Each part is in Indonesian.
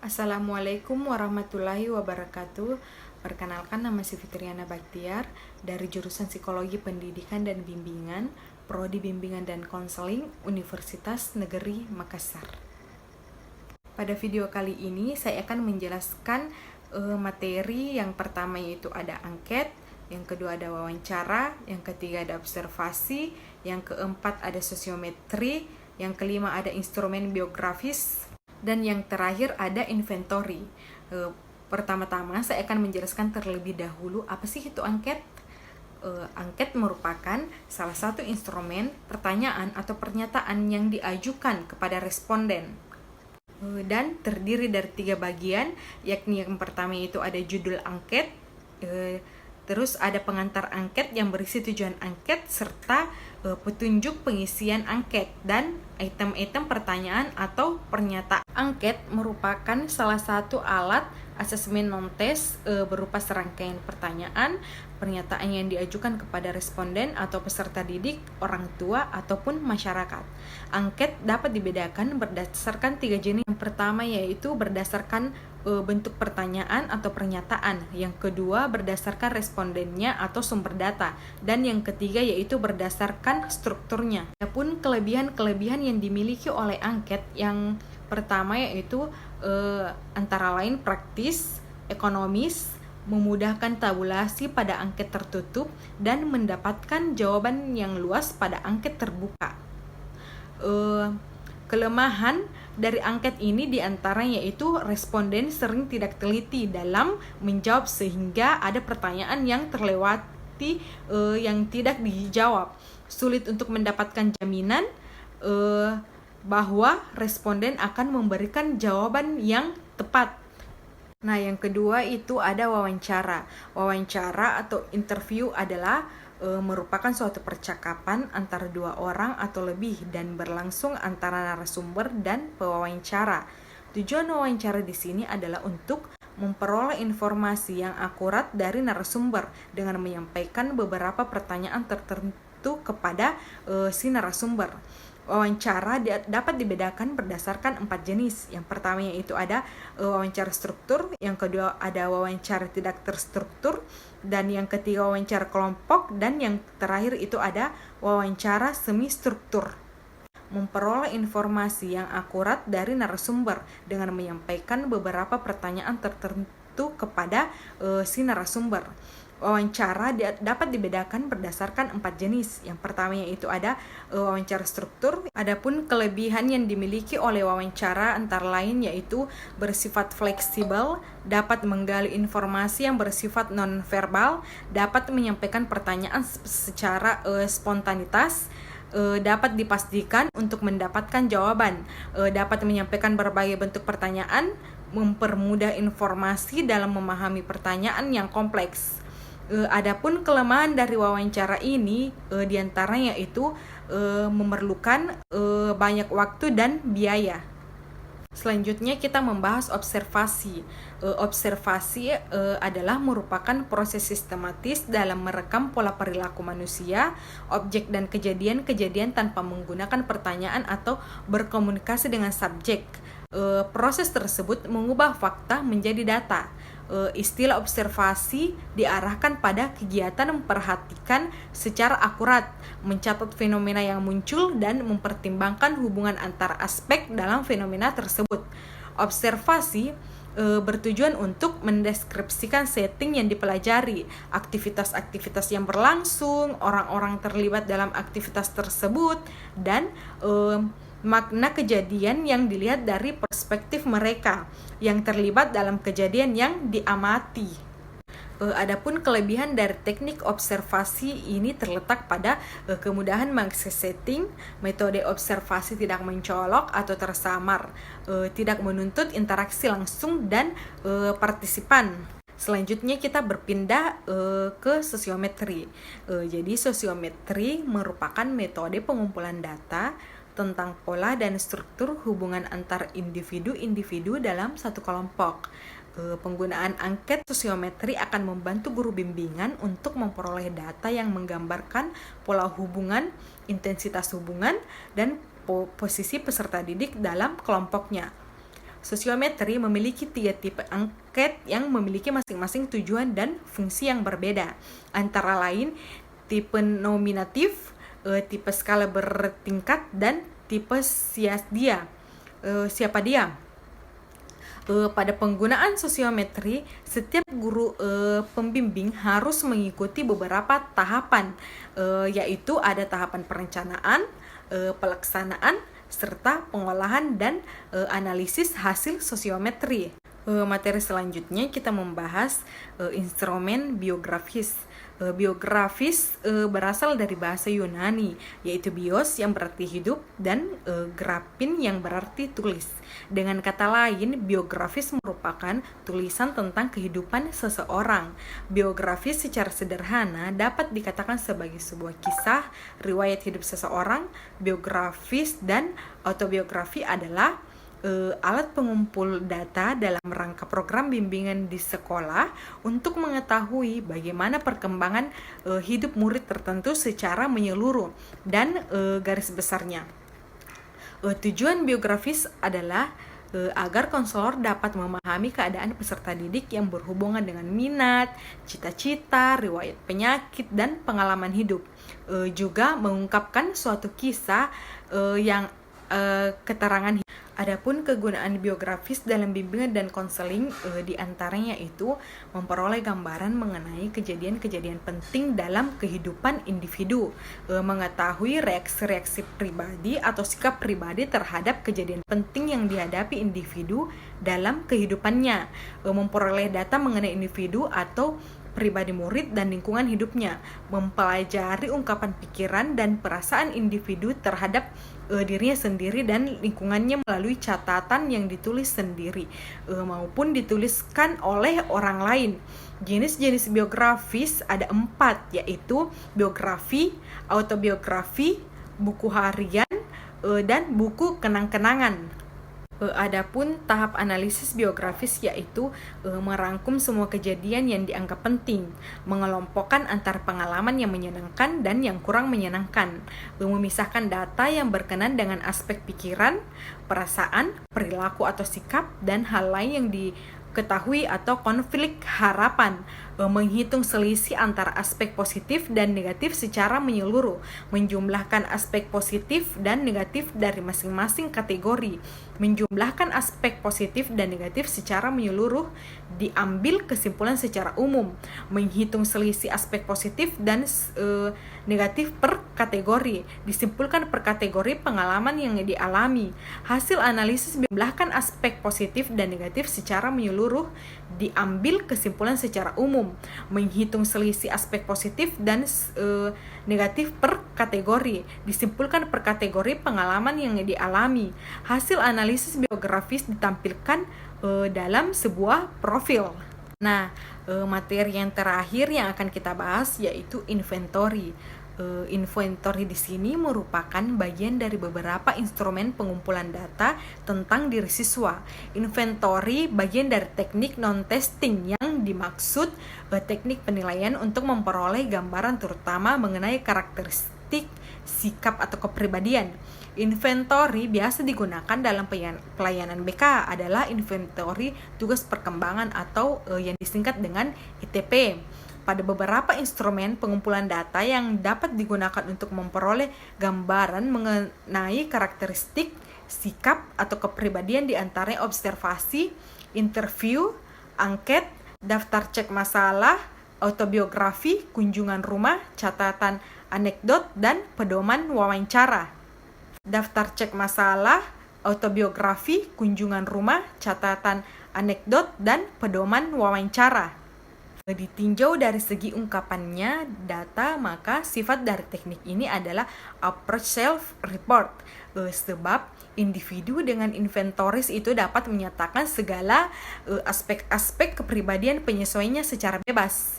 Assalamualaikum warahmatullahi wabarakatuh. Perkenalkan, nama saya Fitriana Baktiar dari jurusan Psikologi Pendidikan dan Bimbingan, Prodi Bimbingan dan Konseling, Universitas Negeri Makassar. Pada video kali ini saya akan menjelaskan materi yang pertama, yaitu ada angket, yang kedua ada wawancara, yang ketiga ada observasi, yang keempat ada sosiometri, yang kelima ada instrumen biografis, dan yang terakhir ada inventory. Pertama-tama saya akan menjelaskan terlebih dahulu apa sih itu angket. Angket merupakan salah satu instrumen pertanyaan atau pernyataan yang diajukan kepada responden, dan terdiri dari 3 bagian, yakni yang pertama itu ada judul angket, terus ada pengantar angket yang berisi tujuan angket serta petunjuk pengisian angket dan item-item pertanyaan atau pernyataan. Angket merupakan salah satu alat asesmen non-tes berupa serangkaian pertanyaan, pernyataan yang diajukan kepada responden atau peserta didik, orang tua, ataupun masyarakat. Angket dapat dibedakan berdasarkan 3 jenis. Yang pertama yaitu berdasarkan bentuk pertanyaan atau pernyataan, yang kedua berdasarkan respondennya atau sumber data, dan yang ketiga yaitu berdasarkan strukturnya. Adapun kelebihan-kelebihan yang dimiliki oleh angket, yang pertama yaitu antara lain praktis, ekonomis, memudahkan tabulasi pada angket tertutup, dan mendapatkan jawaban yang luas pada angket terbuka. Kelemahan dari angket ini diantaranya yaitu responden sering tidak teliti dalam menjawab, sehingga ada pertanyaan yang terlewati yang tidak dijawab. Sulit untuk mendapatkan jaminan bahwa responden akan memberikan jawaban yang tepat. Nah, yang kedua itu ada wawancara. Wawancara atau interview adalah merupakan suatu percakapan antara 2 orang atau lebih dan berlangsung antara narasumber dan pewawancara. Tujuan wawancara di sini adalah untuk memperoleh informasi yang akurat dari narasumber dengan menyampaikan beberapa pertanyaan tertentu kepada si narasumber. Wawancara dapat dibedakan berdasarkan 4 jenis. Yang pertama yaitu ada wawancara struktur, yang kedua ada wawancara tidak terstruktur, dan yang ketiga wawancara kelompok, dan yang terakhir itu ada wawancara semi struktur. Memperoleh informasi yang akurat dari narasumber dengan menyampaikan beberapa pertanyaan tertentu kepada si narasumber. Wawancara dapat dibedakan berdasarkan 4 jenis. Yang pertama yaitu ada wawancara struktur. Adapun kelebihan yang dimiliki oleh wawancara antara lain yaitu bersifat fleksibel, dapat menggali informasi yang bersifat non-verbal, dapat menyampaikan pertanyaan secara spontanitas, dapat dipastikan untuk mendapatkan jawaban, dapat menyampaikan berbagai bentuk pertanyaan, mempermudah informasi dalam memahami pertanyaan yang kompleks. Adapun kelemahan dari wawancara ini diantaranya yaitu memerlukan banyak waktu dan biaya. Selanjutnya kita membahas observasi. Observasi adalah merupakan proses sistematis dalam merekam pola perilaku manusia, objek dan kejadian-kejadian tanpa menggunakan pertanyaan atau berkomunikasi dengan subjek. Proses tersebut mengubah fakta menjadi data. Istilah observasi diarahkan pada kegiatan memperhatikan secara akurat, mencatat fenomena yang muncul, dan mempertimbangkan hubungan antar aspek dalam fenomena tersebut. Observasi bertujuan untuk mendeskripsikan setting yang dipelajari, aktivitas-aktivitas yang berlangsung, orang-orang terlibat dalam aktivitas tersebut, dan makna kejadian yang dilihat dari perspektif mereka yang terlibat dalam kejadian yang diamati. Adapun kelebihan dari teknik observasi ini terletak pada kemudahan mengakses setting, metode observasi tidak mencolok atau tersamar, tidak menuntut interaksi langsung dan partisipan. Selanjutnya kita berpindah ke sosiometri. Jadi sosiometri merupakan metode pengumpulan data tentang pola dan struktur hubungan antar individu-individu dalam satu kelompok. Penggunaan angket sosiometri akan membantu guru bimbingan untuk memperoleh data yang menggambarkan pola hubungan, intensitas hubungan, dan posisi peserta didik dalam kelompoknya. Sosiometri memiliki 3 tipe angket yang memiliki masing-masing tujuan dan fungsi yang berbeda. Antara lain, tipe nominatif, tipe skala bertingkat, dan tipe siapa dia. Pada penggunaan sosiometri, setiap guru pembimbing harus mengikuti beberapa tahapan, yaitu ada tahapan perencanaan, pelaksanaan, serta pengolahan dan analisis hasil sosiometri. Materi selanjutnya kita membahas instrumen biografis. Biografis berasal dari bahasa Yunani, yaitu bios yang berarti hidup dan graphin yang berarti tulis. Dengan kata lain, biografis merupakan tulisan tentang kehidupan seseorang. Biografis secara sederhana dapat dikatakan sebagai sebuah kisah, riwayat hidup seseorang. Biografis dan autobiografi adalah alat pengumpul data dalam rangka program bimbingan di sekolah untuk mengetahui bagaimana perkembangan hidup murid tertentu secara menyeluruh dan garis besarnya. Tujuan biografis adalah agar konselor dapat memahami keadaan peserta didik yang berhubungan dengan minat, cita-cita, riwayat penyakit, dan pengalaman hidup. Juga mengungkapkan suatu kisah yang keterangan. Adapun kegunaan biografis dalam bimbingan dan konseling diantaranya itu memperoleh gambaran mengenai kejadian-kejadian penting dalam kehidupan individu, mengetahui reaksi-reaksi pribadi atau sikap pribadi terhadap kejadian penting yang dihadapi individu dalam kehidupannya, memperoleh data mengenai individu atau pribadi murid dan lingkungan hidupnya, mempelajari ungkapan pikiran dan perasaan individu terhadap dirinya sendiri dan lingkungannya melalui catatan yang ditulis sendiri maupun dituliskan oleh orang lain. Jenis-jenis biografis ada 4, yaitu biografi, autobiografi, buku harian, dan buku kenang-kenangan. Adapun tahap analisis biografis yaitu merangkum semua kejadian yang dianggap penting, mengelompokkan antar pengalaman yang menyenangkan dan yang kurang menyenangkan, memisahkan data yang berkenan dengan aspek pikiran, perasaan, perilaku atau sikap, dan hal lain yang diketahui atau konflik harapan, menghitung selisih antara aspek positif dan negatif secara menyeluruh, menjumlahkan aspek positif dan negatif dari masing-masing kategori, menjumlahkan aspek positif dan negatif secara menyeluruh, diambil kesimpulan secara umum, menghitung selisih aspek positif dan negatif per kategori, disimpulkan per kategori pengalaman yang dialami. Hasil analisis menjumlahkan aspek positif dan negatif secara menyeluruh, diambil kesimpulan secara umum, menghitung selisih aspek positif dan negatif per kategori, disimpulkan per kategori pengalaman yang dialami. Hasil analisis biografis ditampilkan dalam sebuah profil. Nah, materi yang terakhir yang akan kita bahas yaitu inventory. Inventory di sini merupakan bagian dari beberapa instrumen pengumpulan data tentang diri siswa. Inventory bagian dari teknik non-testing yang dimaksud teknik penilaian untuk memperoleh gambaran terutama mengenai karakteristik, sikap atau kepribadian. Inventory biasa digunakan dalam pelayanan BK adalah inventory tugas perkembangan atau yang disingkat dengan ITP. Pada beberapa instrumen pengumpulan data yang dapat digunakan untuk memperoleh gambaran mengenai karakteristik, sikap, atau kepribadian diantaranya observasi, interview, angket, daftar cek masalah, autobiografi, kunjungan rumah, catatan anekdot, dan pedoman wawancara. Daftar cek masalah, autobiografi, kunjungan rumah, catatan anekdot, dan pedoman wawancara. Ditinjau dari segi ungkapannya data, maka sifat dari teknik ini adalah approach self-report, sebab individu dengan inventaris itu dapat menyatakan segala aspek-aspek kepribadian penyesuaiannya secara bebas.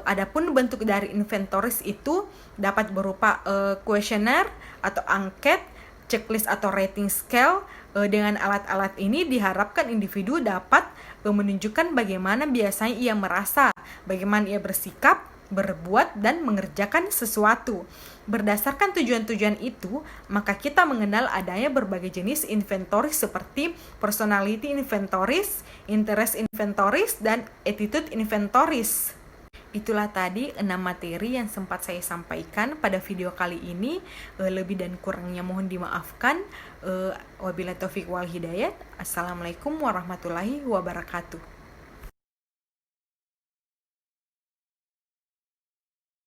Adapun bentuk dari inventaris itu dapat berupa kuesioner atau angket, checklist atau rating scale. Dengan alat-alat ini diharapkan individu dapat menunjukkan bagaimana biasanya ia merasa, bagaimana ia bersikap, berbuat dan mengerjakan sesuatu. Berdasarkan tujuan-tujuan itu, maka kita mengenal adanya berbagai jenis inventoris seperti personality inventoris, interest inventoris, dan attitude inventoris. Itulah tadi 6 materi yang sempat saya sampaikan pada video kali ini. Lebih dan kurangnya mohon dimaafkan. Wabillahi taufiq wal hidayah. Assalamualaikum warahmatullahi wabarakatuh.